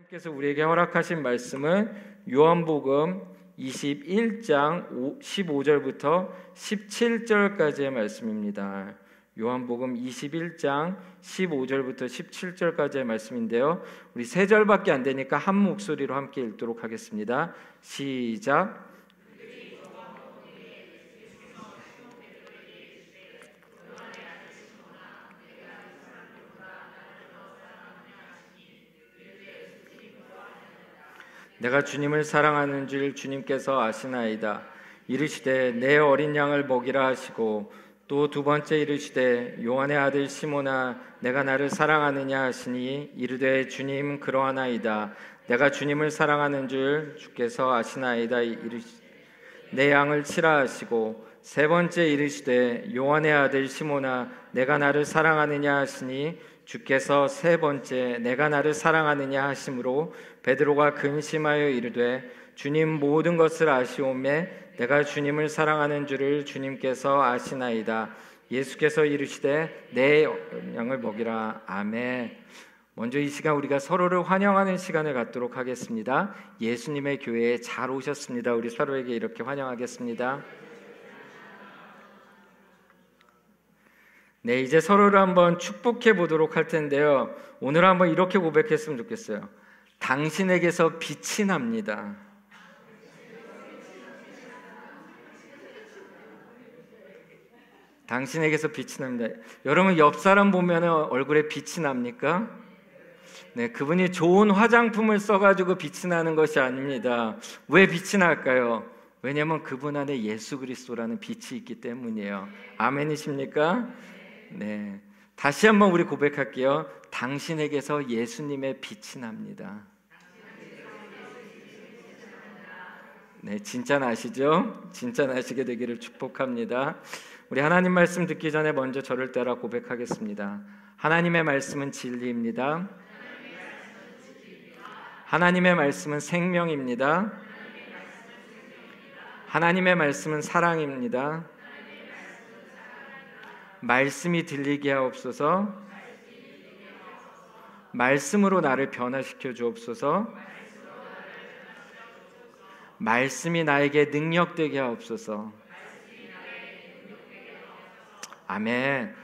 하나님께서 우리에게 허락하신 말씀은 요한복음 21장 15절부터 17절까지의 말씀입니다. 요한복음 21장 15절부터 17절까지의 말씀인데요. 우리 세 절밖에 안 되니까 한 목소리로 함께 읽도록 하겠습니다. 시작. 내가 주님을 사랑하는 줄 주님께서 아시나이다. 이르시되 내 어린 양을 먹이라 하시고 또 두 번째 이르시되 요한의 아들 시몬아 내가 나를 사랑하느냐 하시니 이르되 주님 그러하나이다. 내가 주님을 사랑하는 줄 주께서 아시나이다. 이르시되 내 양을 치라 하시고 세 번째 이르시되 요한의 아들 시몬아 내가 나를 사랑하느냐 하시니 주께서 세 번째 내가 나를 사랑하느냐 하심으로 베드로가 근심하여 이르되 주님 모든 것을 아시오매 내가 주님을 사랑하는 줄을 주님께서 아시나이다. 예수께서 이르시되 내 양을 먹이라. 아멘. 먼저 이 시간 우리가 서로를 환영하는 시간을 갖도록 하겠습니다. 예수님의 교회에 잘 오셨습니다. 우리 서로에게 이렇게 환영하겠습니다. 네, 이제 서로를 한번 축복해 보도록 할 텐데요. 오늘 한번 이렇게 고백했으면 좋겠어요. 당신에게서 빛이 납니다. 당신에게서 빛이 납니다. 여러분 옆 사람 보면 얼굴에 빛이 납니까? 네, 그분이 좋은 화장품을 써가지고 빛이 나는 것이 아닙니다. 왜 빛이 날까요? 왜냐하면 그분 안에 예수 그리스도라는 빛이 있기 때문이에요. 아멘이십니까? 네, 다시 한번 우리 고백할게요. 당신에게서 예수님의 빛이 납니다. 네, 진짜 나시죠? 진짜 나시게 되기를 축복합니다. 우리 하나님 말씀 듣기 전에 먼저 저를 따라 고백하겠습니다. 하나님의 말씀은 진리입니다. 하나님의 말씀은 생명입니다. 하나님의 말씀은 사랑입니다. 말씀이 들리게 하옵소서. 말씀으로 나를 변화시켜 주옵소서. 말씀이 나에게 능력되게 하옵소서. 아멘.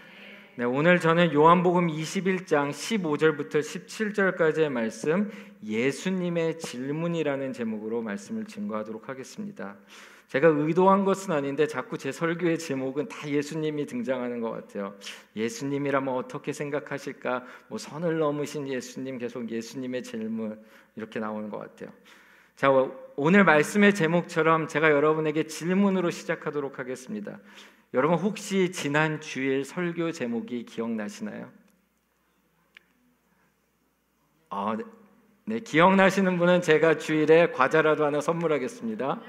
네, 오늘 저는 요한복음 21장 15절부터 17절까지의 말씀 예수님의 질문이라는 제목으로 말씀을 증거하도록 하겠습니다. 제가 의도한 것은 아닌데 자꾸 제 설교의 제목은 다 예수님이 등장하는 것 같아요. 예수님이라면 어떻게 생각하실까? 뭐 선을 넘으신 예수님, 계속 예수님의 질문 이렇게 나오는 것 같아요. 자, 오늘 말씀의 제목처럼 제가 여러분에게 질문으로 시작하도록 하겠습니다. 여러분 혹시 지난 주일 설교 제목이 기억나시나요? 네, 기억나시는 분은 제가 주일에 과자라도 하나 선물하겠습니다.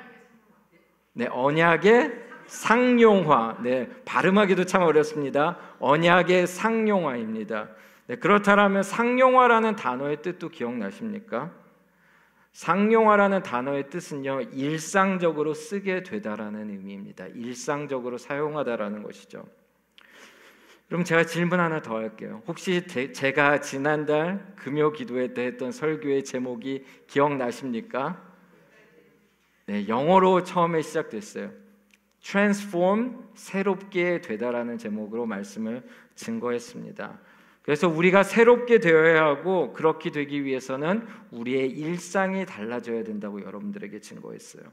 네, 언약의 상용화. 네, 발음하기도 참 어렵습니다. 언약의 상용화입니다. 네, 그렇다면 상용화라는 단어의 뜻도 기억나십니까? 상용화라는 단어의 뜻은요, 일상적으로 쓰게 되다라는 의미입니다. 일상적으로 사용하다라는 것이죠. 그럼 제가 질문 하나 더 할게요. 혹시 제가 지난달 금요 기도회 때 했던 설교의 제목이 기억나십니까? 네, 영어로 처음에 시작됐어요. Transform, 새롭게 되다라는 제목으로 말씀을 증거했습니다. 그래서 우리가 새롭게 되어야 하고 그렇게 되기 위해서는 우리의 일상이 달라져야 된다고 여러분들에게 증거했어요.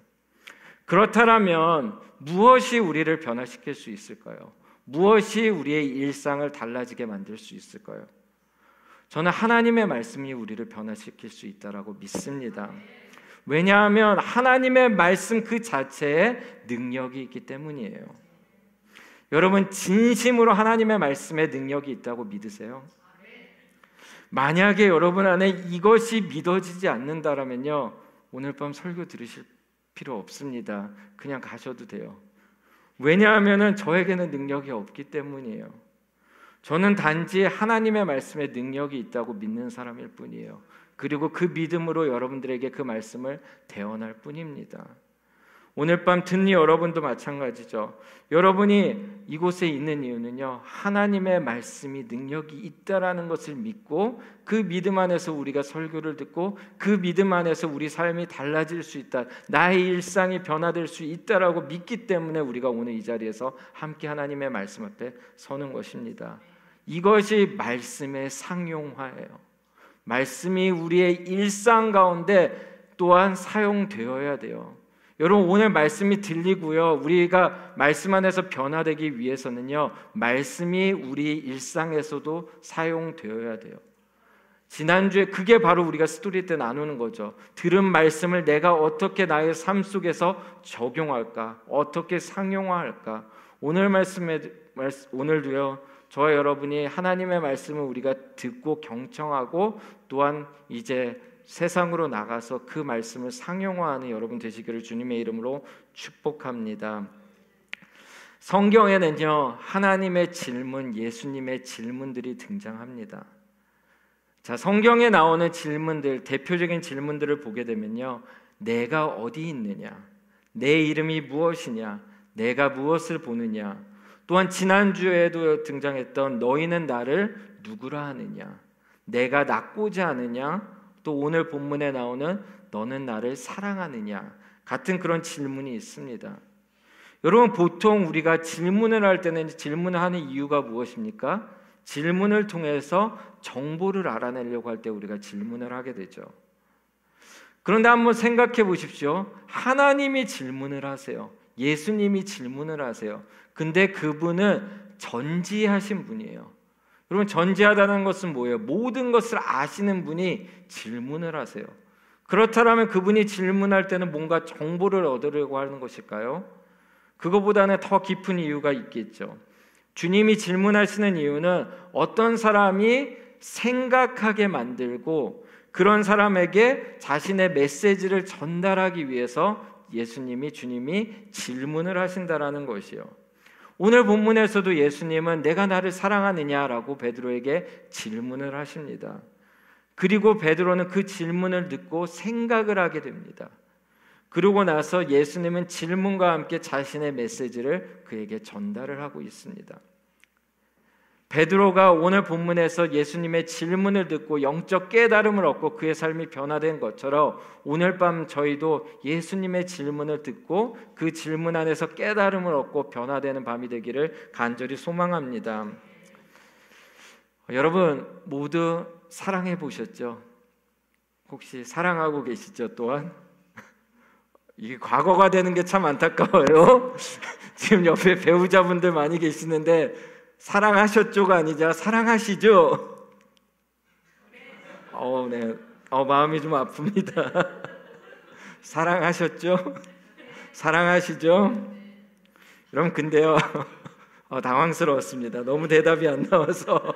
그렇다면 무엇이 우리를 변화시킬 수 있을까요? 무엇이 우리의 일상을 달라지게 만들 수 있을까요? 저는 하나님의 말씀이 우리를 변화시킬 수 있다고 믿습니다. 왜냐하면 하나님의 말씀 그 자체에 능력이 있기 때문이에요. 여러분 진심으로 하나님의 말씀에 능력이 있다고 믿으세요? 만약에 여러분 안에 이것이 믿어지지 않는다면요, 오늘 밤 설교 들으실 필요 없습니다. 그냥 가셔도 돼요. 왜냐하면 저에게는 능력이 없기 때문이에요. 저는 단지 하나님의 말씀에 능력이 있다고 믿는 사람일 뿐이에요. 그리고 그 믿음으로 여러분들에게 그 말씀을 대언할 뿐입니다. 오늘 밤 듣는 여러분도 마찬가지죠. 여러분이 이곳에 있는 이유는요, 하나님의 말씀이 능력이 있다라는 것을 믿고 그 믿음 안에서 우리가 설교를 듣고 그 믿음 안에서 우리 삶이 달라질 수 있다, 나의 일상이 변화될 수 있다라고 믿기 때문에 우리가 오늘 이 자리에서 함께 하나님의 말씀 앞에 서는 것입니다. 이것이 말씀의 상용화예요. 말씀이 우리의 일상 가운데 또한 사용되어야 돼요. 여러분, 오늘 말씀이 들리고요, 우리가 말씀 안에서 변화되기 위해서는요, 말씀이 우리 일상에서도 사용되어야 돼요. 지난주에 그게 바로 우리가 스토리 때 나누는 거죠. 들은 말씀을 내가 어떻게 나의 삶 속에서 적용할까, 어떻게 상용화할까. 오늘도요, 저와 여러분이 하나님의 말씀을 우리가 듣고 경청하고 또한 이제 세상으로 나가서 그 말씀을 상용화하는 여러분 되시기를 주님의 이름으로 축복합니다. 성경에는요, 하나님의 질문, 예수님의 질문들이 등장합니다. 자, 성경에 나오는 질문들, 대표적인 질문들을 보게 되면요, 내가 어디 있느냐, 내 이름이 무엇이냐, 내가 무엇을 보느냐, 또한 지난주에도 등장했던 너희는 나를 누구라 하느냐, 내가 낫고자 하느냐, 또 오늘 본문에 나오는 너는 나를 사랑하느냐 같은 그런 질문이 있습니다. 여러분, 보통 우리가 질문을 할 때는 질문을 하는 이유가 무엇입니까? 질문을 통해서 정보를 알아내려고 할 때 우리가 질문을 하게 되죠. 그런데 한번 생각해 보십시오. 하나님이 질문을 하세요. 예수님이 질문을 하세요. 근데 그분은 전지하신 분이에요. 여러분, 전지하다는 것은 뭐예요? 모든 것을 아시는 분이 질문을 하세요. 그렇다면 그분이 질문할 때는 뭔가 정보를 얻으려고 하는 것일까요? 그거보다는 더 깊은 이유가 있겠죠. 주님이 질문하시는 이유는 어떤 사람이 생각하게 만들고 그런 사람에게 자신의 메시지를 전달하기 위해서 주님이 질문을 하신다라는 것이요. 오늘 본문에서도 예수님은 내가 나를 사랑하느냐라고 베드로에게 질문을 하십니다. 그리고 베드로는 그 질문을 듣고 생각을 하게 됩니다. 그러고 나서 예수님은 질문과 함께 자신의 메시지를 그에게 전달을 하고 있습니다. 베드로가 오늘 본문에서 예수님의 질문을 듣고 영적 깨달음을 얻고 그의 삶이 변화된 것처럼 오늘 밤 저희도 예수님의 질문을 듣고 그 질문 안에서 깨달음을 얻고 변화되는 밤이 되기를 간절히 소망합니다. 여러분 모두 사랑해 보셨죠? 혹시 사랑하고 계시죠? 또한 이게 과거가 되는 게 참 안타까워요. 지금 옆에 배우자분들 많이 계시는데 사랑하셨죠가 아니자 사랑하시죠? 네. 마음이 좀 아픕니다. 사랑하셨죠? 사랑하시죠? 여러분, 근데요, 당황스러웠습니다. 너무 대답이 안 나와서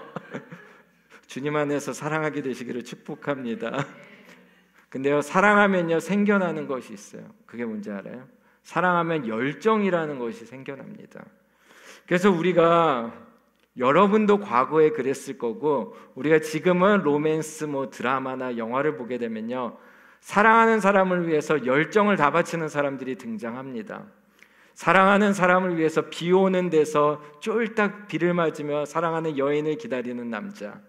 주님 안에서 사랑하게 되시기를 축복합니다. 근데요, 사랑하면요 생겨나는 것이 있어요. 그게 뭔지 알아요? 사랑하면 열정이라는 것이 생겨납니다. 그래서 우리가 여러분도 과거에 그랬을 거고 우리가 지금은 로맨스 드라마나 영화를 보게 되면요, 사랑하는 사람을 위해서 열정을 다 바치는 사람들이 등장합니다. 사랑하는 사람을 위해서 비 오는 데서 쫄딱 비를 맞으며 사랑하는 여인을 기다리는 남자,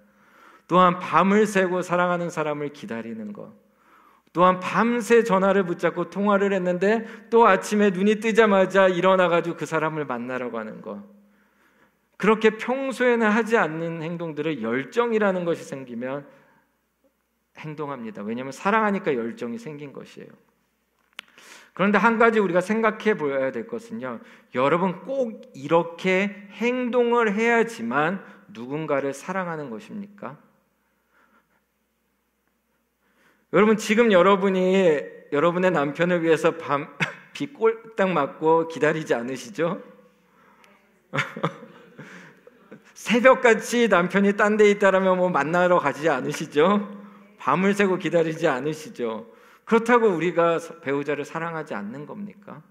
또한 밤을 새고 사랑하는 사람을 기다리는 것, 또한 밤새 전화를 붙잡고 통화를 했는데 또 아침에 눈이 뜨자마자 일어나가지고 그 사람을 만나러 가는 것, 그렇게 평소에는 하지 않는 행동들을 열정이라는 것이 생기면 행동합니다. 왜냐하면 사랑하니까 열정이 생긴 것이에요. 그런데 한 가지 우리가 생각해 보아야 될 것은요, 여러분 꼭 이렇게 행동을 해야지만 누군가를 사랑하는 것입니까? 여러분, 지금 여러분이 여러분의 남편을 위해서 비 꼴딱 맞고 기다리지 않으시죠? 새벽같이 남편이 딴 데 있다라면 만나러 가지 않으시죠? 밤을 새고 기다리지 않으시죠? 그렇다고 우리가 배우자를 사랑하지 않는 겁니까?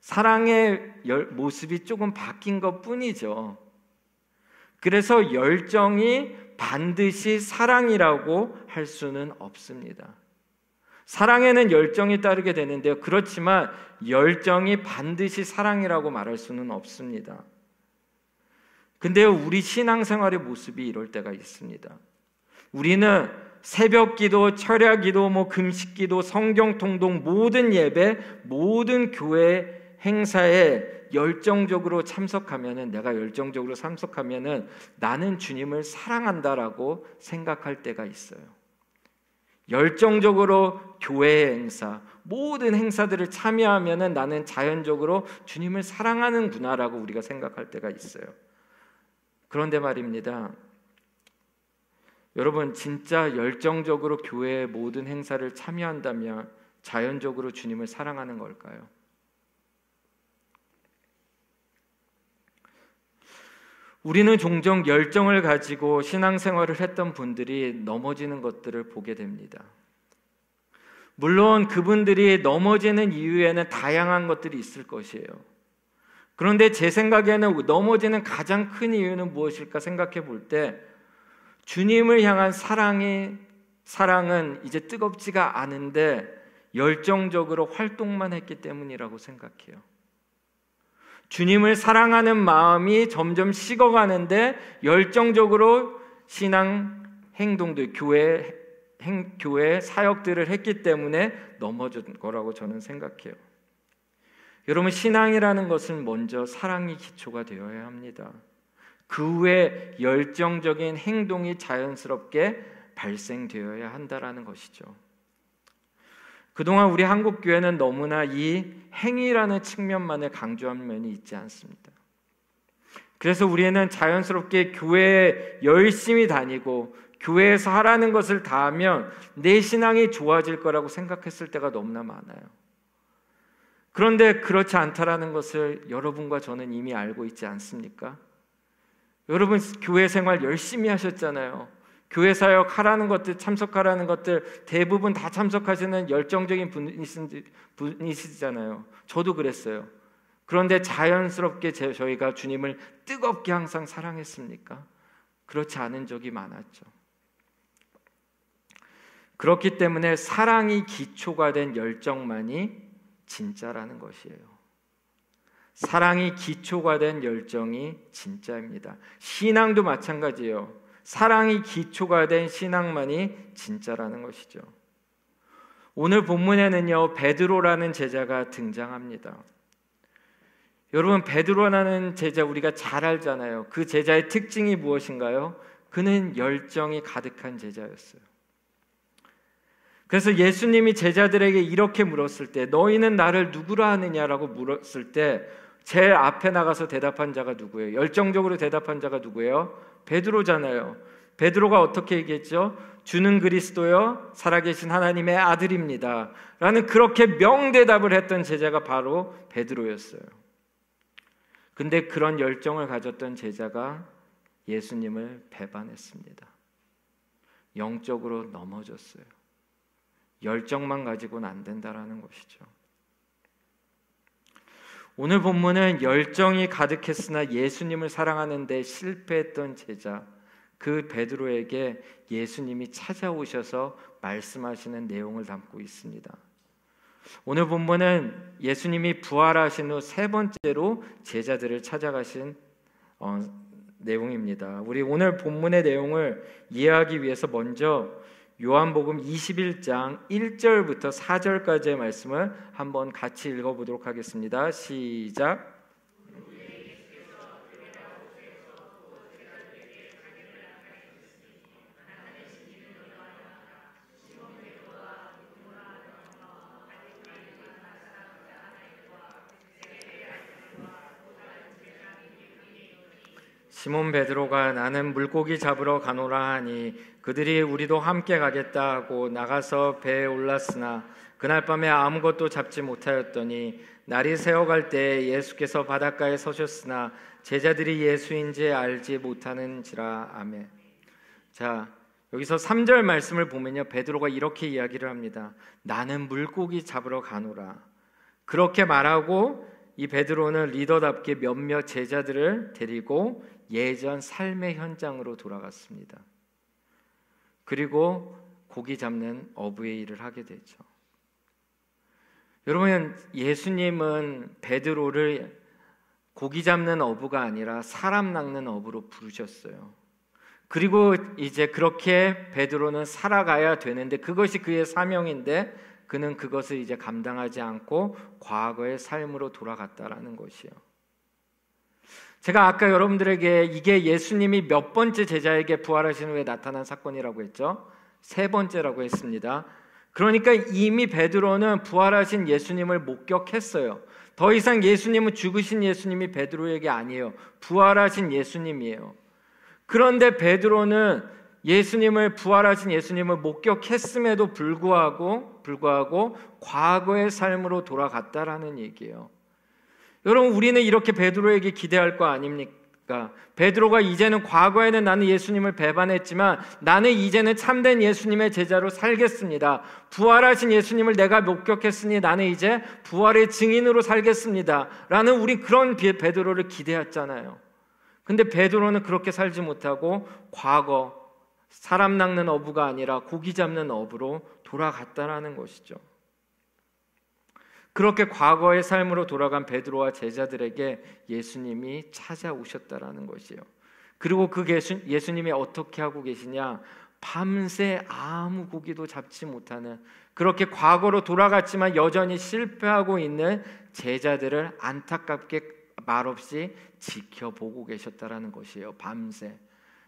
사랑의 모습이 조금 바뀐 것 뿐이죠. 그래서 열정이 반드시 사랑이라고 할 수는 없습니다. 사랑에는 열정이 따르게 되는데요. 그렇지만 열정이 반드시 사랑이라고 말할 수는 없습니다. 근데요, 우리 신앙생활의 모습이 이럴 때가 있습니다. 우리는 새벽 기도, 철야 기도, 금식 기도, 성경 통독, 모든 예배, 모든 교회 행사에 열정적으로 참석하면은, 내가 열정적으로 참석하면은 나는 주님을 사랑한다라고 생각할 때가 있어요. 열정적으로 교회 행사, 모든 행사들을 참여하면은 나는 자연적으로 주님을 사랑하는구나라고 우리가 생각할 때가 있어요. 그런데 말입니다. 여러분, 진짜 열정적으로 교회의 모든 행사를 참여한다면 자연적으로 주님을 사랑하는 걸까요? 우리는 종종 열정을 가지고 신앙생활을 했던 분들이 넘어지는 것들을 보게 됩니다. 물론 그분들이 넘어지는 이유에는 다양한 것들이 있을 것이에요. 그런데 제 생각에는 넘어지는 가장 큰 이유는 무엇일까 생각해 볼 때, 주님을 향한 사랑은 이제 뜨겁지가 않은데 열정적으로 활동만 했기 때문이라고 생각해요. 주님을 사랑하는 마음이 점점 식어가는데 열정적으로 신앙 행동들, 교회 사역들을 했기 때문에 넘어진 거라고 저는 생각해요. 여러분, 신앙이라는 것은 먼저 사랑이 기초가 되어야 합니다. 그 후에 열정적인 행동이 자연스럽게 발생되어야 한다라는 것이죠. 그동안 우리 한국교회는 너무나 이 행위라는 측면만을 강조한 면이 있지 않습니다. 그래서 우리는 자연스럽게 교회에 열심히 다니고 교회에서 하라는 것을 다 하면 내 신앙이 좋아질 거라고 생각했을 때가 너무나 많아요. 그런데 그렇지 않다라는 것을 여러분과 저는 이미 알고 있지 않습니까? 여러분, 교회 생활 열심히 하셨잖아요. 교회 사역 하라는 것들, 참석하라는 것들 대부분 다 참석하시는 열정적인 분이시잖아요. 저도 그랬어요. 그런데 자연스럽게 저희가 주님을 뜨겁게 항상 사랑했습니까? 그렇지 않은 적이 많았죠. 그렇기 때문에 사랑이 기초가 된 열정만이 진짜라는 것이에요. 사랑이 기초가 된 열정이 진짜입니다. 신앙도 마찬가지예요. 사랑이 기초가 된 신앙만이 진짜라는 것이죠. 오늘 본문에는요, 베드로라는 제자가 등장합니다. 여러분, 베드로라는 제자 우리가 잘 알잖아요. 그 제자의 특징이 무엇인가요? 그는 열정이 가득한 제자였어요. 그래서 예수님이 제자들에게 이렇게 물었을 때, 너희는 나를 누구라 하느냐라고 물었을 때 제일 앞에 나가서 대답한 자가 누구예요? 열정적으로 대답한 자가 누구예요? 베드로잖아요. 베드로가 어떻게 얘기했죠? 주는 그리스도요 살아계신 하나님의 아들입니다 라는 그렇게 명대답을 했던 제자가 바로 베드로였어요. 근데 그런 열정을 가졌던 제자가 예수님을 배반했습니다. 영적으로 넘어졌어요. 열정만 가지고는 안 된다라는 것이죠. 오늘 본문은 열정이 가득했으나 예수님을 사랑하는 데 실패했던 제자, 그 베드로에게 예수님이 찾아오셔서 말씀하시는 내용을 담고 있습니다. 오늘 본문은 예수님이 부활하신 후 세 번째로 제자들을 찾아가신 내용입니다. 우리 오늘 본문의 내용을 이해하기 위해서 먼저 요한복음 21장 1절부터 4절까지의 말씀을 한번 같이 읽어보도록 하겠습니다. 시작. 시몬 베드로가 나는 물고기 잡으러 가노라 하니 그들이 우리도 함께 가겠다 하고 나가서 배에 올랐으나 그날 밤에 아무것도 잡지 못하였더니 날이 새어갈 때 예수께서 바닷가에 서셨으나 제자들이 예수인지 알지 못하는지라. 아멘. 자, 여기서 3절 말씀을 보면요, 베드로가 이렇게 이야기를 합니다. 나는 물고기 잡으러 가노라. 그렇게 말하고 이 베드로는 리더답게 몇몇 제자들을 데리고 예전 삶의 현장으로 돌아갔습니다. 그리고 고기 잡는 어부의 일을 하게 되죠. 여러분, 예수님은 베드로를 고기 잡는 어부가 아니라 사람 낚는 어부로 부르셨어요. 그리고 이제 그렇게 베드로는 살아가야 되는데, 그것이 그의 사명인데 그는 그것을 이제 감당하지 않고 과거의 삶으로 돌아갔다라는 것이요. 제가 아까 여러분들에게 이게 예수님이 몇 번째 제자에게 부활하신 후에 나타난 사건이라고 했죠? 세 번째라고 했습니다. 그러니까 이미 베드로는 부활하신 예수님을 목격했어요. 더 이상 예수님은 죽으신 예수님이 베드로에게 아니에요. 부활하신 예수님이에요. 그런데 베드로는 부활하신 예수님을 목격했음에도 불구하고 과거의 삶으로 돌아갔다라는 얘기예요. 여러분, 우리는 이렇게 베드로에게 기대할 거 아닙니까? 베드로가 이제는, 과거에는 나는 예수님을 배반했지만 나는 이제는 참된 예수님의 제자로 살겠습니다. 부활하신 예수님을 내가 목격했으니 나는 이제 부활의 증인으로 살겠습니다 라는, 우리 그런 베드로를 기대했잖아요. 근데 베드로는 그렇게 살지 못하고 과거, 사람 낚는 어부가 아니라 고기 잡는 어부로 돌아갔다라는 것이죠. 그렇게 과거의 삶으로 돌아간 베드로와 제자들에게 예수님이 찾아오셨다라는 것이에요. 그리고 그 예수님이 어떻게 하고 계시냐? 밤새 아무 고기도 잡지 못하는, 그렇게 과거로 돌아갔지만 여전히 실패하고 있는 제자들을 안타깝게 말없이 지켜보고 계셨다라는 것이에요. 밤새.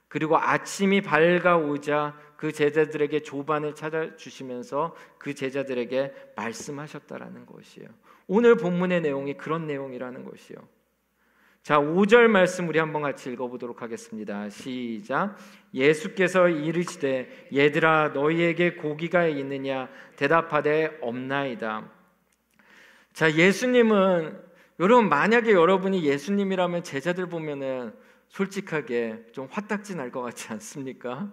그리고 아침이 밝아오자 그 제자들에게 조반을 찾아주시면서 그 제자들에게 말씀하셨다라는 것이에요. 오늘 본문의 내용이 그런 내용이라는 것이요. 자, 5절 말씀 우리 한번 같이 읽어보도록 하겠습니다. 시작. 예수께서 이르시되 얘들아 너희에게 고기가 있느냐? 대답하되 없나이다. 자, 예수님은, 여러분, 만약에 여러분이 예수님이라면 제자들 보면은 솔직하게 좀 화딱지 날 것 같지 않습니까?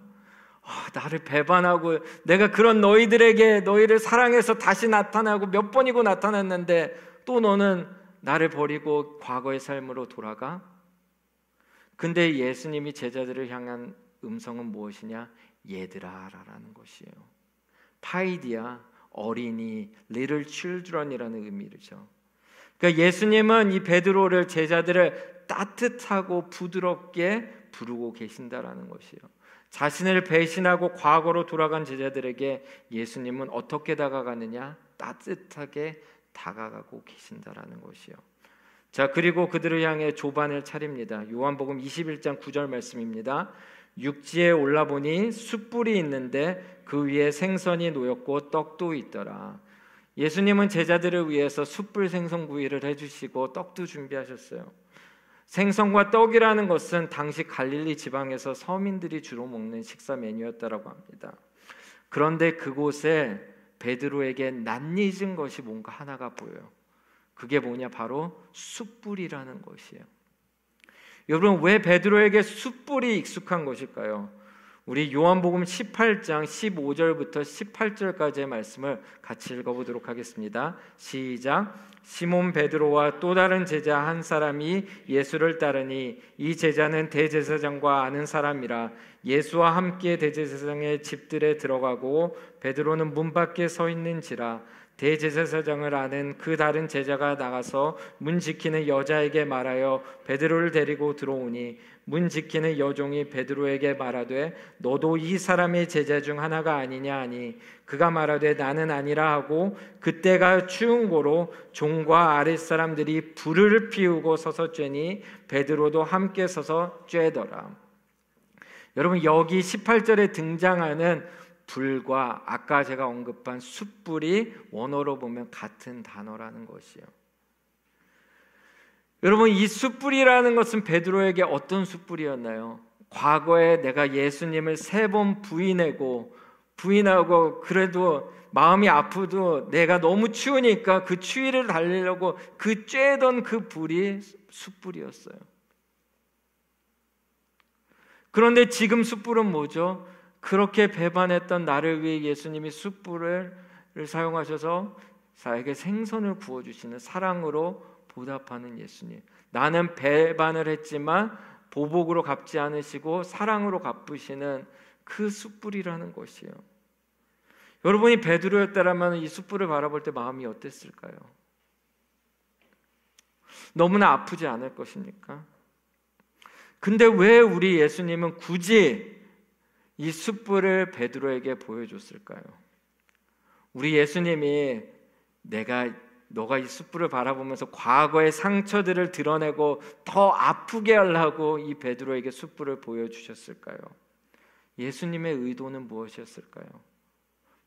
나를 배반하고 내가 그런 너희를 사랑해서 다시 나타나고 몇 번이고 나타났는데 또 너는 나를 버리고 과거의 삶으로 돌아가? 근데 예수님이 제자들을 향한 음성은 무엇이냐? 얘들아 라는 것이에요. 파이디아, 어린이, little children이라는 의미죠. 그러니까 예수님은 이 베드로를, 제자들을 따뜻하고 부드럽게 부르고 계신다라는 것이에요. 자신을 배신하고 과거로 돌아간 제자들에게 예수님은 어떻게 다가가느냐? 따뜻하게 다가가고 계신다라는 것이요. 자, 그리고 그들을 향해 조반을 차립니다. 요한복음 21장 9절 말씀입니다. 육지에 올라보니 숯불이 있는데 그 위에 생선이 놓였고 떡도 있더라. 예수님은 제자들을 위해서 숯불 생선구이를 해주시고 떡도 준비하셨어요. 생선과 떡이라는 것은 당시 갈릴리 지방에서 서민들이 주로 먹는 식사 메뉴였다고 합니다. 그런데 그곳에 베드로에게 낯익은 것이 뭔가 하나가 보여요. 그게 뭐냐? 바로 숯불이라는 것이에요. 여러분, 왜 베드로에게 숯불이 익숙한 것일까요? 우리 요한복음 18장 15절부터 18절까지의 말씀을 같이 읽어보도록 하겠습니다. 시작. 시몬 베드로와 또 다른 제자 한 사람이 예수를 따르니 이 제자는 대제사장과 아는 사람이라. 예수와 함께 대제사장의 집들에 들어가고 베드로는 문 밖에 서 있는지라. 대제사장을 아는 그 다른 제자가 나가서 문 지키는 여자에게 말하여 베드로를 데리고 들어오니 문 지키는 여종이 베드로에게 말하되 너도 이 사람의 제자 중 하나가 아니냐 하니 그가 말하되 나는 아니라 하고 그때가 추운 고로 종과 아랫사람들이 불을 피우고 서서 쬐니 베드로도 함께 서서 쬐더라. 여러분, 여기 18절에 등장하는 불과 아까 제가 언급한 숯불이 원어로 보면 같은 단어라는 것이에요. 여러분, 이 숯불이라는 것은 베드로에게 어떤 숯불이었나요? 과거에 내가 예수님을 3번 부인하고 그래도 마음이 아프도 내가 너무 추우니까 그 추위를 달래려고 그 쬐던 그 불이 숯불이었어요. 그런데 지금 숯불은 뭐죠? 그렇게 배반했던 나를 위해 예수님이 숯불을 사용하셔서 나에게 생선을 구워주시는, 사랑으로 보답하는 예수님. 나는 배반을 했지만 보복으로 갚지 않으시고 사랑으로 갚으시는 그 숯불이라는 것이에요. 여러분이 베드로였다라면 이 숯불을 바라볼 때 마음이 어땠을까요? 너무나 아프지 않을 것입니까? 근데 왜 우리 예수님은 굳이 이 숯불을 베드로에게 보여줬을까요? 우리 예수님이 너가 이 숯불을 바라보면서 과거의 상처들을 드러내고 더 아프게 하려고 이 베드로에게 숯불을 보여주셨을까요? 예수님의 의도는 무엇이었을까요?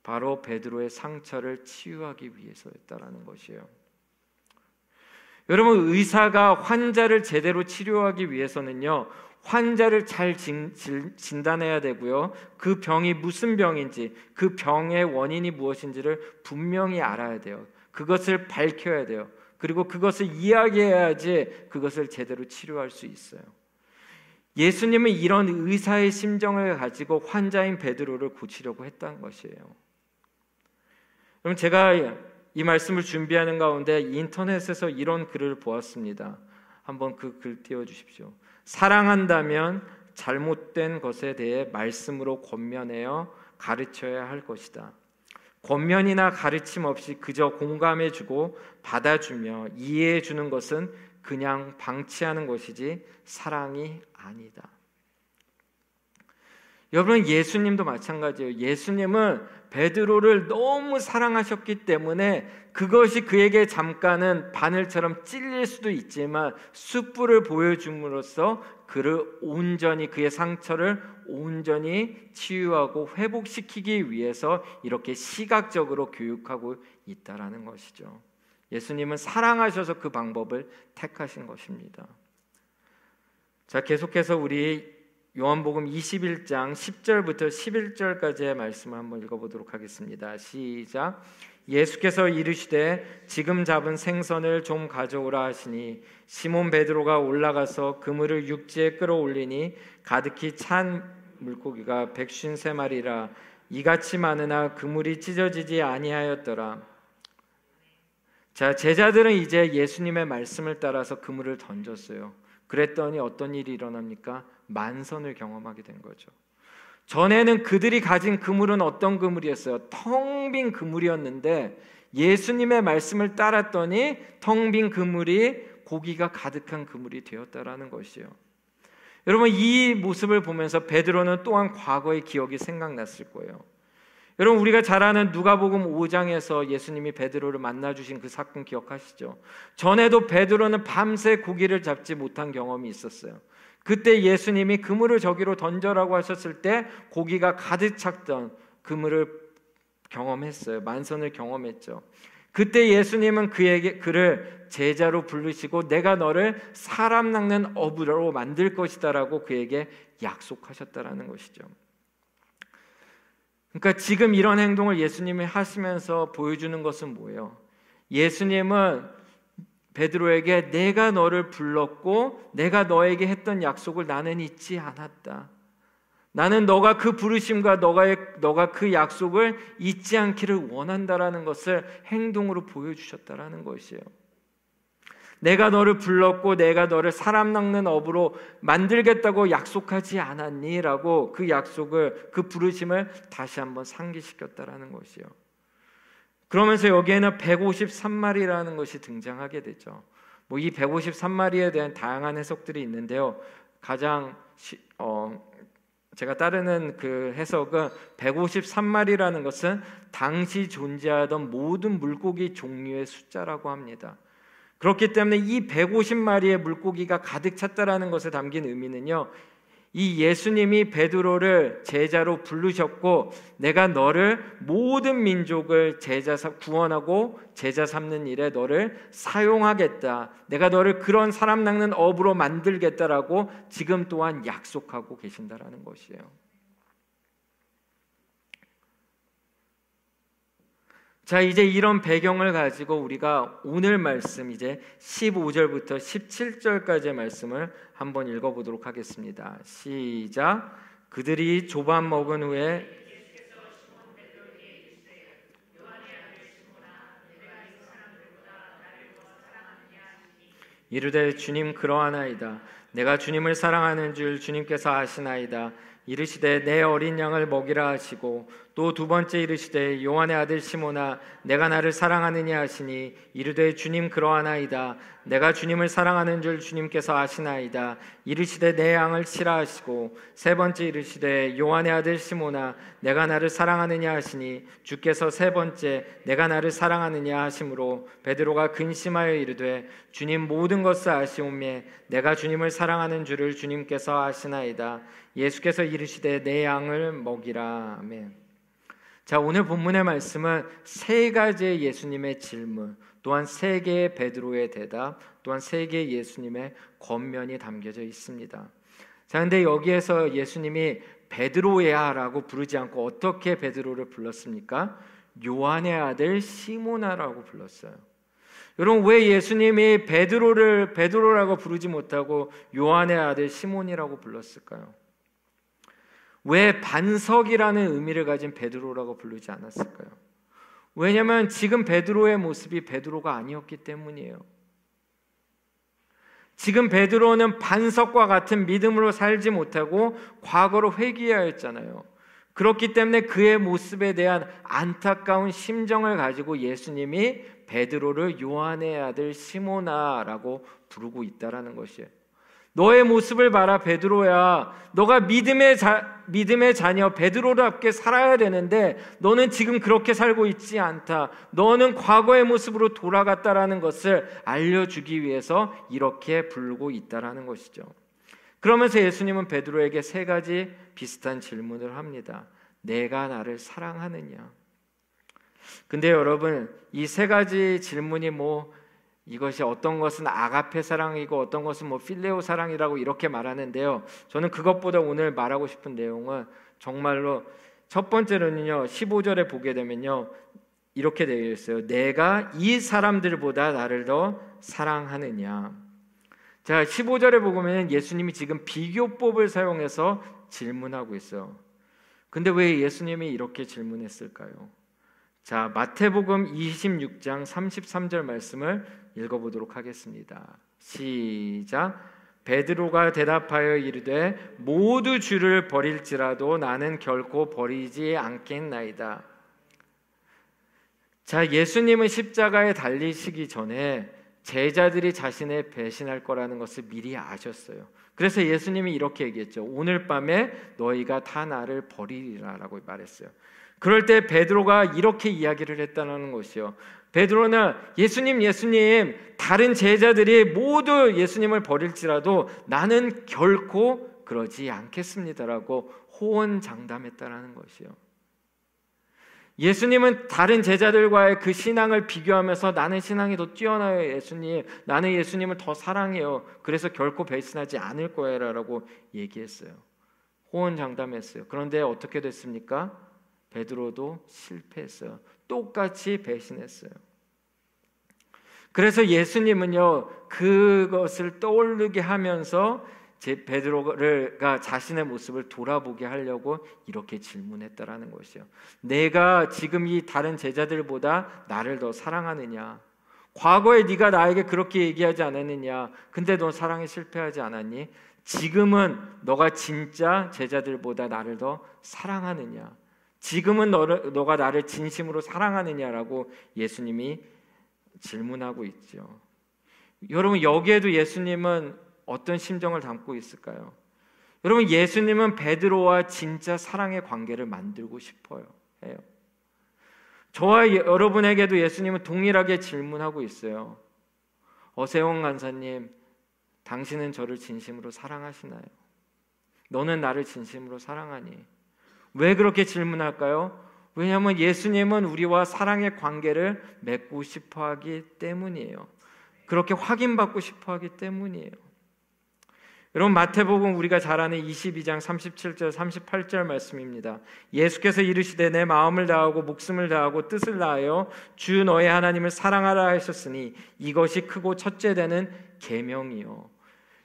바로 베드로의 상처를 치유하기 위해서였다라는 것이에요. 여러분, 의사가 환자를 제대로 치료하기 위해서는요, 환자를 잘 진단해야 되고요, 그 병이 무슨 병인지, 그 병의 원인이 무엇인지를 분명히 알아야 돼요. 그것을 밝혀야 돼요. 그리고 그것을 이야기해야지 그것을 제대로 치료할 수 있어요. 예수님은 이런 의사의 심정을 가지고 환자인 베드로를 고치려고 했던 것이에요. 그럼 제가 이 말씀을 준비하는 가운데 인터넷에서 이런 글을 보았습니다. 한번 그 글 띄워주십시오. 사랑한다면 잘못된 것에 대해 말씀으로 권면하여 가르쳐야 할 것이다. 권면이나 가르침 없이 그저 공감해주고 받아주며 이해해주는 것은 그냥 방치하는 것이지 사랑이 아니다. 여러분, 예수님도 마찬가지예요. 예수님은 베드로를 너무 사랑하셨기 때문에 그것이 그에게 잠깐은 바늘처럼 찔릴 수도 있지만 숯불을 보여줌으로써 그의 상처를 온전히 치유하고 회복시키기 위해서 이렇게 시각적으로 교육하고 있다라는 것이죠. 예수님은 사랑하셔서 그 방법을 택하신 것입니다. 자, 계속해서 우리 요한복음 21장 10절부터 11절까지의 말씀을 한번 읽어보도록 하겠습니다. 시작. 예수께서 이르시되 지금 잡은 생선을 좀 가져오라 하시니 시몬 베드로가 올라가서 그물을 육지에 끌어올리니 가득히 찬 물고기가 153마리라 이같이 많으나 그물이 찢어지지 아니하였더라. 자, 제자들은 이제 예수님의 말씀을 따라서 그물을 던졌어요. 그랬더니 어떤 일이 일어납니까? 만선을 경험하게 된 거죠. 전에는 그들이 가진 그물은 어떤 그물이었어요? 텅 빈 그물이었는데 예수님의 말씀을 따랐더니 텅 빈 그물이 고기가 가득한 그물이 되었다라는 것이에요. 여러분, 이 모습을 보면서 베드로는 또한 과거의 기억이 생각났을 거예요. 여러분, 우리가 잘 아는 누가복음 5장에서 예수님이 베드로를 만나주신 그 사건 기억하시죠? 전에도 베드로는 밤새 고기를 잡지 못한 경험이 있었어요. 그때 예수님이 그물을 저기로 던져라고 하셨을 때 고기가 가득 찼던 그물을 경험했어요. 만선을 경험했죠. 그때 예수님은 그를 제자로 부르시고 내가 너를 사람 낚는 어부로 만들 것이다라고 그에게 약속하셨다라는 것이죠. 그러니까 지금 이런 행동을 예수님이 하시면서 보여주는 것은 뭐예요? 예수님은 베드로에게 내가 너를 불렀고 내가 너에게 했던 약속을 나는 잊지 않았다. 나는 너가 그 부르심과 너가 그 약속을 잊지 않기를 원한다라는 것을 행동으로 보여주셨다라는 것이에요. 내가 너를 불렀고 내가 너를 사람 낚는 업으로 만들겠다고 약속하지 않았니? 라고 그 약속을, 그 부르심을 다시 한번 상기시켰다라는 것이에요. 그러면서 여기에는 153마리라는 것이 등장하게 되죠. 이 153마리에 대한 다양한 해석들이 있는데요. 제가 따르는 그 해석은 153마리라는 것은 당시 존재하던 모든 물고기 종류의 숫자라고 합니다. 그렇기 때문에 이 150마리의 물고기가 가득 찼다라는 것에 담긴 의미는요, 이 예수님이 베드로를 제자로 부르셨고 내가 너를 모든 민족을 구원하고 제자 삼는 일에 너를 사용하겠다. 내가 너를 그런 사람 낚는 업으로 만들겠다라고 지금 또한 약속하고 계신다라는 것이에요. 자, 이제 이런 배경을 가지고 우리가 오늘 말씀 이제 15절부터 17절까지의 말씀을 한번 읽어보도록 하겠습니다. 시작. 그들이 조반 먹은 후에 이르되 주님 그러하나이다. 내가 주님을 사랑하는 줄 주님께서 아시나이다. 이르시되 내 어린 양을 먹이라 하시고 또 두 번째 이르시되 요한의 아들 시몬아 내가 나를 사랑하느냐 하시니 이르되 주님 그러하나이다. 내가 주님을 사랑하는 줄 주님께서 아시나이다. 이르시되 내 양을 치라 하시고 세 번째 이르시되 요한의 아들 시몬아 내가 나를 사랑하느냐 하시니 주께서 세 번째 내가 나를 사랑하느냐 하심으로 베드로가 근심하여 이르되 주님 모든 것을 아시오매 내가 주님을 사랑하는 줄을 주님께서 아시나이다. 예수께서 이르시되 내 양을 먹이라. 아멘. 자, 오늘 본문의 말씀은 세 가지의 예수님의 질문, 또한 세 개의 베드로의 대답, 또한 세 개의 예수님의 권면이 담겨져 있습니다. 자, 근데 여기에서 예수님이 베드로야라고 부르지 않고 어떻게 베드로를 불렀습니까? 요한의 아들 시몬아라고 불렀어요. 여러분, 왜 예수님이 베드로라고 부르지 못하고 요한의 아들 시몬이라고 불렀을까요? 왜 반석이라는 의미를 가진 베드로라고 부르지 않았을까요? 왜냐하면 지금 베드로의 모습이 베드로가 아니었기 때문이에요. 지금 베드로는 반석과 같은 믿음으로 살지 못하고 과거로 회귀하였잖아요. 그렇기 때문에 그의 모습에 대한 안타까운 심정을 가지고 예수님이 베드로를 요한의 아들 시몬아라고 부르고 있다라는 것이에요. 너의 모습을 봐라 베드로야. 너가 믿음의 자녀 베드로답게 살아야 되는데 너는 지금 그렇게 살고 있지 않다. 너는 과거의 모습으로 돌아갔다라는 것을 알려주기 위해서 이렇게 부르고 있다라는 것이죠. 그러면서 예수님은 베드로에게 세 가지 비슷한 질문을 합니다. 내가 나를 사랑하느냐? 근데 여러분, 이 세 가지 질문이 이것이 어떤 것은 아가페 사랑이고 어떤 것은 필레오 사랑이라고 이렇게 말하는데요. 저는 그것보다 오늘 말하고 싶은 내용은 정말로 첫 번째로는요. 15절에 보게 되면요. 이렇게 되어 있어요. 내가 이 사람들보다 나를 더 사랑하느냐. 자, 15절에 보면 예수님이 지금 비교법을 사용해서 질문하고 있어요. 근데 왜 예수님이 이렇게 질문했을까요? 자, 마태복음 26장 33절 말씀을 읽어보도록 하겠습니다. 시작. 베드로가 대답하여 이르되 모두 주를 버릴지라도 나는 결코 버리지 않겠나이다. 자, 예수님은 십자가에 달리시기 전에 제자들이 자신을 배신할 거라는 것을 미리 아셨어요. 그래서 예수님이 이렇게 얘기했죠. 오늘 밤에 너희가 다 나를 버리리라 라고 말했어요. 그럴 때 베드로가 이렇게 이야기를 했다는 것이요. 베드로는 예수님 다른 제자들이 모두 예수님을 버릴지라도 나는 결코 그러지 않겠습니다라고 호언장담했다는 것이요. 예수님은 다른 제자들과의 그 신앙을 비교하면서 나는 신앙이 더 뛰어나요 예수님, 나는 예수님을 더 사랑해요, 그래서 결코 배신하지 않을 거예요 라고 얘기했어요. 호언장담했어요. 그런데 어떻게 됐습니까? 베드로도 실패했어요. 똑같이 배신했어요. 그래서 예수님은요 그것을 떠올리게 하면서 베드로가 자신의 모습을 돌아보게 하려고 이렇게 질문했다라는 것이요. 내가 지금 이 다른 제자들보다 나를 더 사랑하느냐? 과거에 네가 나에게 그렇게 얘기하지 않았느냐? 근데 넌 사랑에 실패하지 않았니? 지금은 너가 진짜 제자들보다 나를 더 사랑하느냐? 지금은 너가 나를 진심으로 사랑하느냐라고 예수님이 질문하고 있죠. 여러분, 여기에도 예수님은 어떤 심정을 담고 있을까요? 여러분, 예수님은 베드로와 진짜 사랑의 관계를 만들고 싶어요. 해요. 저와 여러분에게도 예수님은 동일하게 질문하고 있어요. 어세원 간사님, 당신은 저를 진심으로 사랑하시나요? 너는 나를 진심으로 사랑하니? 왜 그렇게 질문할까요? 왜냐하면 예수님은 우리와 사랑의 관계를 맺고 싶어하기 때문이에요. 그렇게 확인받고 싶어하기 때문이에요. 여러분, 마태복음 우리가 잘 아는 22장 37절 38절 말씀입니다. 예수께서 이르시되 내 마음을 다하고 목숨을 다하고 뜻을 다하여 주 너의 하나님을 사랑하라 하셨으니 이것이 크고 첫째 되는 계명이요.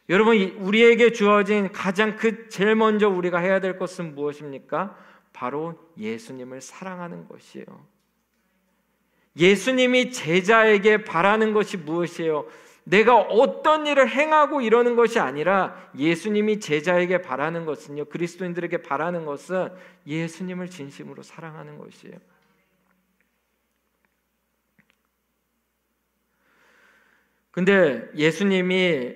여러분, 우리에게 주어진 가장 제일 먼저 우리가 해야 될 것은 무엇입니까? 바로 예수님을 사랑하는 것이에요. 예수님이 제자에게 바라는 것이 무엇이에요? 내가 어떤 일을 행하고 이러는 것이 아니라 예수님이 제자에게 바라는 것은요, 그리스도인들에게 바라는 것은 예수님을 진심으로 사랑하는 것이에요. 근데 예수님이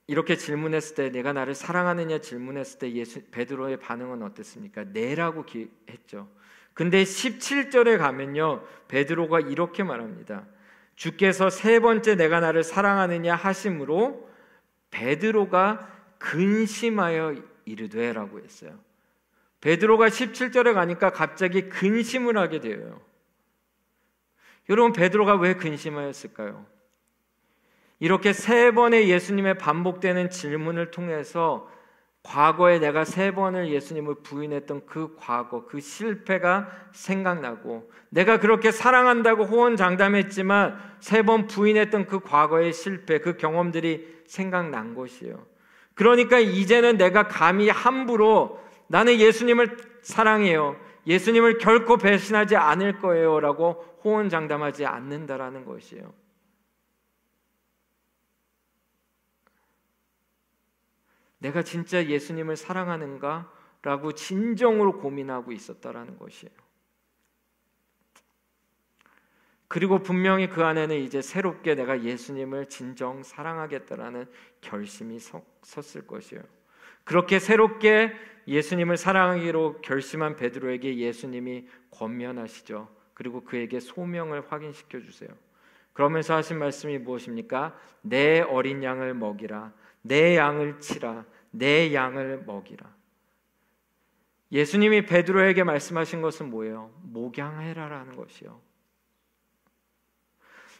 이렇게 질문했을 때, 내가 나를 사랑하느냐 질문했을 때 베드로의 반응은 어땠습니까? 네라고 했죠. 근데 17절에 가면요, 베드로가 이렇게 말합니다. 주께서 세 번째 내가 나를 사랑하느냐 하심으로 베드로가 근심하여 이르되라고 했어요. 베드로가 17절에 가니까 갑자기 근심을 하게 돼요. 여러분, 베드로가 왜 근심하였을까요? 이렇게 세 번의 예수님의 반복되는 질문을 통해서 과거에 내가 세 번을 예수님을 부인했던 그 과거, 그 실패가 생각나고, 내가 그렇게 사랑한다고 호언장담했지만 세 번 부인했던 그 과거의 실패, 그 경험들이 생각난 것이에요. 그러니까 이제는 내가 감히 함부로 나는 예수님을 사랑해요, 예수님을 결코 배신하지 않을 거예요 라고 호언장담하지 않는다라는 것이에요. 내가 진짜 예수님을 사랑하는가? 라고 진정으로 고민하고 있었다라는 것이에요. 그리고 분명히 그 안에는 이제 새롭게 내가 예수님을 진정 사랑하겠다라는 결심이 섰을 것이에요. 그렇게 새롭게 예수님을 사랑하기로 결심한 베드로에게 예수님이 권면하시죠. 그리고 그에게 소명을 확인시켜 주세요. 그러면서 하신 말씀이 무엇입니까? 내 어린 양을 먹이라, 내 양을 치라, 내 양을 먹이라. 예수님이 베드로에게 말씀하신 것은 뭐예요? 목양해라라는 것이요.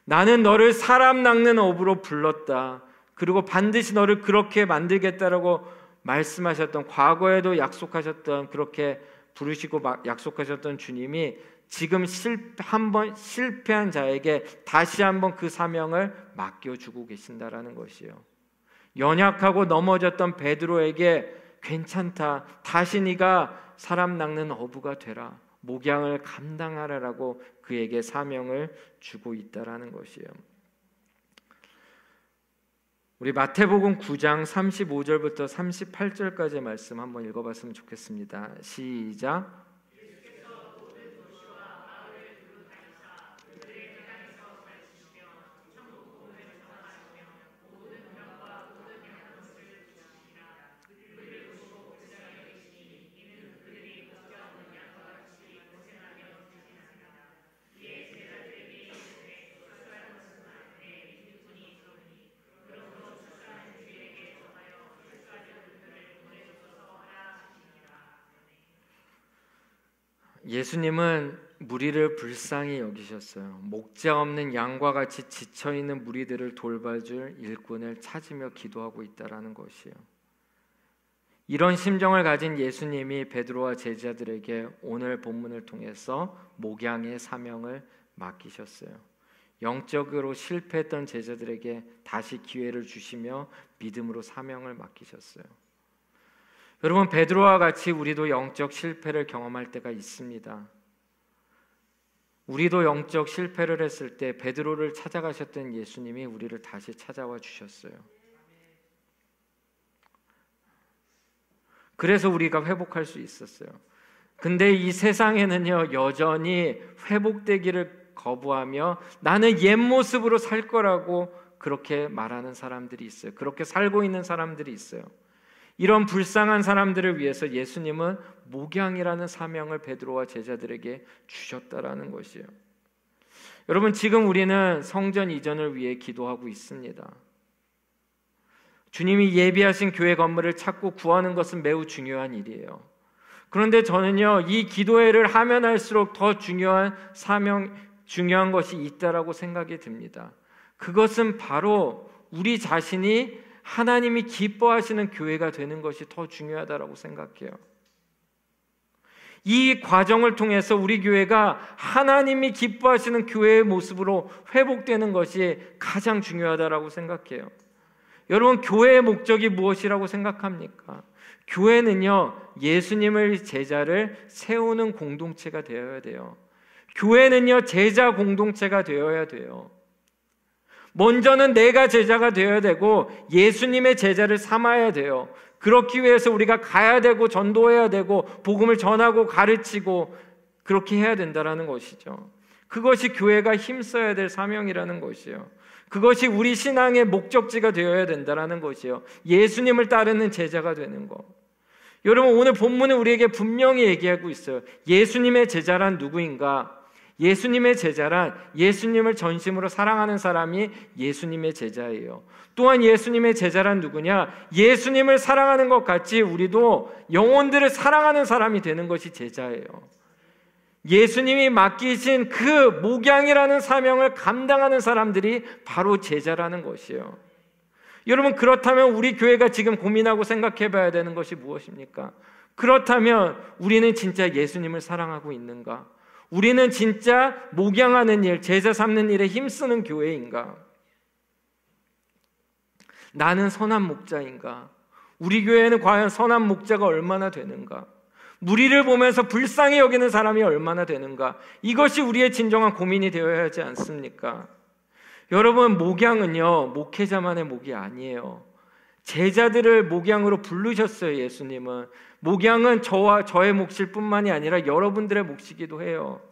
나는 너를 사람 낚는 어부로 불렀다. 그리고 반드시 너를 그렇게 만들겠다라고 말씀하셨던, 과거에도 약속하셨던, 그렇게 부르시고 약속하셨던 주님이 지금 한번 실패한 자에게 다시 한번 그 사명을 맡겨주고 계신다라는 것이에요. 연약하고 넘어졌던 베드로에게 괜찮다, 다시 네가 사람 낚는 어부가 되라, 목양을 감당하라라고 그에게 사명을 주고 있다라는 것이에요. 우리 마태복음 9장 35절부터 38절까지의 말씀 한번 읽어봤으면 좋겠습니다. 시작. 예수님은 무리를 불쌍히 여기셨어요. 목자 없는 양과 같이 지쳐있는 무리들을 돌봐줄 일꾼을 찾으며 기도하고 있다라는 것이에요. 이런 심정을 가진 예수님이 베드로와 제자들에게 오늘 본문을 통해서 목양의 사명을 맡기셨어요. 영적으로 실패했던 제자들에게 다시 기회를 주시며 믿음으로 사명을 맡기셨어요. 여러분, 베드로와 같이 우리도 영적 실패를 경험할 때가 있습니다. 우리도 영적 실패를 했을 때 베드로를 찾아가셨던 예수님이 우리를 다시 찾아와 주셨어요. 그래서 우리가 회복할 수 있었어요. 근데 이 세상에는요, 여전히 회복되기를 거부하며 나는 옛 모습으로 살 거라고 그렇게 말하는 사람들이 있어요. 그렇게 살고 있는 사람들이 있어요. 이런 불쌍한 사람들을 위해서 예수님은 목양이라는 사명을 베드로와 제자들에게 주셨다라는 것이에요. 여러분, 지금 우리는 성전 이전을 위해 기도하고 있습니다. 주님이 예비하신 교회 건물을 찾고 구하는 것은 매우 중요한 일이에요. 그런데 저는요, 이 기도회를 하면 할수록 더 중요한 중요한 것이 있다라고 생각이 듭니다. 그것은 바로 우리 자신이 하나님이 기뻐하시는 교회가 되는 것이 더 중요하다라고 생각해요. 이 과정을 통해서 우리 교회가 하나님이 기뻐하시는 교회의 모습으로 회복되는 것이 가장 중요하다라고 생각해요. 여러분, 교회의 목적이 무엇이라고 생각합니까? 교회는요, 예수님을 제자를 세우는 공동체가 되어야 돼요. 교회는요, 제자 공동체가 되어야 돼요. 먼저는 내가 제자가 되어야 되고 예수님의 제자를 삼아야 돼요. 그렇기 위해서 우리가 가야 되고 전도해야 되고 복음을 전하고 가르치고 그렇게 해야 된다는 것이죠. 그것이 교회가 힘써야 될 사명이라는 것이요. 그것이 우리 신앙의 목적지가 되어야 된다는 것이요. 예수님을 따르는 제자가 되는 것. 여러분, 오늘 본문은 우리에게 분명히 얘기하고 있어요. 예수님의 제자란 누구인가? 예수님의 제자란 예수님을 전심으로 사랑하는 사람이 예수님의 제자예요. 또한 예수님의 제자란 누구냐? 예수님을 사랑하는 것 같이 우리도 영혼들을 사랑하는 사람이 되는 것이 제자예요. 예수님이 맡기신 그 목양이라는 사명을 감당하는 사람들이 바로 제자라는 것이에요. 여러분, 그렇다면 우리 교회가 지금 고민하고 생각해 봐야 되는 것이 무엇입니까? 그렇다면 우리는 진짜 예수님을 사랑하고 있는가? 우리는 진짜 목양하는 일, 제자 삼는 일에 힘쓰는 교회인가? 나는 선한 목자인가? 우리 교회는 과연 선한 목자가 얼마나 되는가? 무리를 보면서 불쌍히 여기는 사람이 얼마나 되는가? 이것이 우리의 진정한 고민이 되어야 하지 않습니까? 여러분, 목양은요, 목회자만의 목이 아니에요. 제자들을 목양으로 부르셨어요. 예수님은. 목양은 저와 저의 몫일 뿐만이 아니라 여러분들의 몫이기도 해요.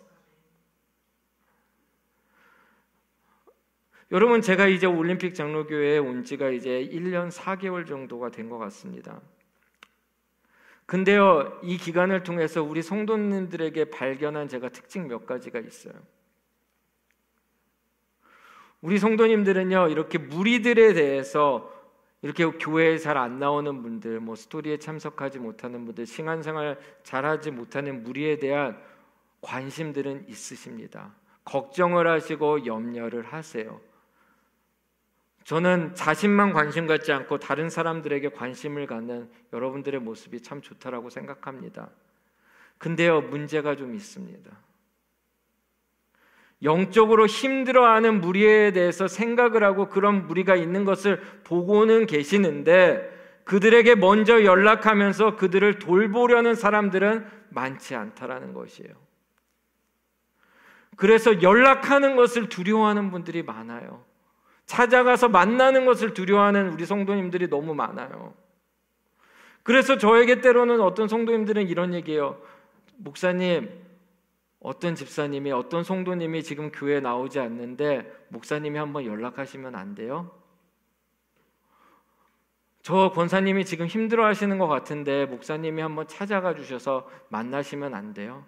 여러분, 제가 이제 올림픽 장로교회에 온 지가 이제 1년 4개월 정도가 된 것 같습니다. 근데요, 이 기간을 통해서 우리 성도님들에게 발견한 제가 특징 몇 가지가 있어요. 우리 성도님들은요, 이렇게 무리들에 대해서 이렇게 교회에 잘 안 나오는 분들, 뭐 스토리에 참석하지 못하는 분들, 신앙생활 잘하지 못하는 무리에 대한 관심들은 있으십니다. 걱정을 하시고 염려를 하세요. 저는 자신만 관심 갖지 않고 다른 사람들에게 관심을 갖는 여러분들의 모습이 참 좋다라고 생각합니다. 근데요, 문제가 좀 있습니다. 영적으로 힘들어하는 무리에 대해서 생각을 하고 그런 무리가 있는 것을 보고는 계시는데 그들에게 먼저 연락하면서 그들을 돌보려는 사람들은 많지 않다라는 것이에요. 그래서 연락하는 것을 두려워하는 분들이 많아요. 찾아가서 만나는 것을 두려워하는 우리 성도님들이 너무 많아요. 그래서 저에게 때로는 어떤 성도님들은 이런 얘기해요. 목사님, 어떤 집사님이, 어떤 성도님이 지금 교회에 나오지 않는데 목사님이 한번 연락하시면 안 돼요? 저 권사님이 지금 힘들어 하시는 것 같은데 목사님이 한번 찾아가 주셔서 만나시면 안 돼요?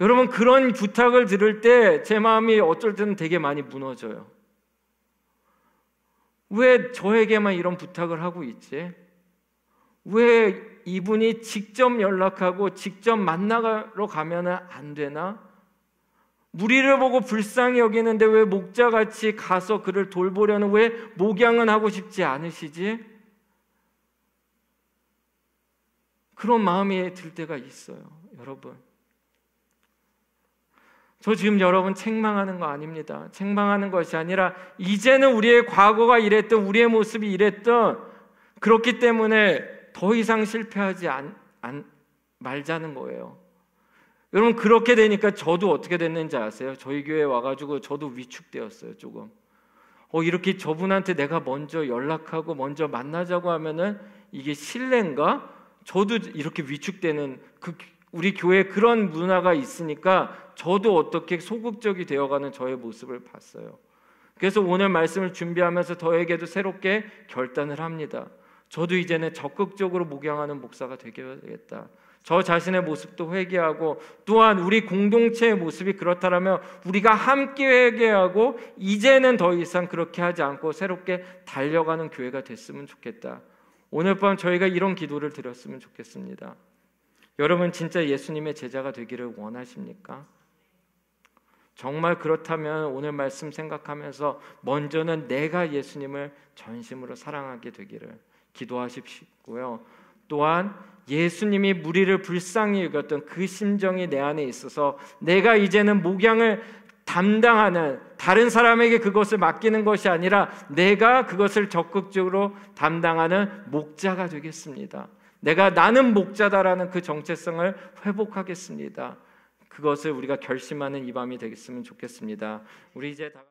여러분, 그런 부탁을 들을 때 제 마음이 어쩔 때는 되게 많이 무너져요. 왜 저에게만 이런 부탁을 하고 있지? 왜 이분이 직접 연락하고 직접 만나러 가면 안 되나? 무리를 보고 불쌍히 여기는데 왜 목자같이 가서 그를 돌보려는, 왜 목양은 하고 싶지 않으시지? 그런 마음이 들 때가 있어요. 여러분, 저 지금 여러분 책망하는 거 아닙니다. 책망하는 것이 아니라 이제는 우리의 과거가 이랬던, 우리의 모습이 이랬던, 그렇기 때문에 더 이상 실패하지 말자는 거예요. 여러분, 그렇게 되니까 저도 어떻게 됐는지 아세요? 저희 교회에 와가지고 저도 위축되었어요. 조금 이렇게 저분한테 내가 먼저 연락하고 먼저 만나자고 하면은 이게 신뢰인가? 저도 이렇게 위축되는, 우리 교회에 그런 문화가 있으니까 저도 어떻게 소극적이 되어가는 저의 모습을 봤어요. 그래서 오늘 말씀을 준비하면서 저에게도 새롭게 결단을 합니다. 저도 이제는 적극적으로 목양하는 목사가 되겠다. 저 자신의 모습도 회개하고, 또한 우리 공동체의 모습이 그렇다면 우리가 함께 회개하고 이제는 더 이상 그렇게 하지 않고 새롭게 달려가는 교회가 됐으면 좋겠다. 오늘 밤 저희가 이런 기도를 드렸으면 좋겠습니다. 여러분, 진짜 예수님의 제자가 되기를 원하십니까? 정말 그렇다면 오늘 말씀 생각하면서 먼저는 내가 예수님을 전심으로 사랑하게 되기를 기도하십시고요. 또한 예수님이 무리를 불쌍히 여겼던 그 심정이 내 안에 있어서 내가 이제는 목양을 담당하는, 다른 사람에게 그것을 맡기는 것이 아니라 내가 그것을 적극적으로 담당하는 목자가 되겠습니다. 나는 목자다라는 그 정체성을 회복하겠습니다. 그것을 우리가 결심하는 이 밤이 되겠으면 좋겠습니다. 우리 이제 다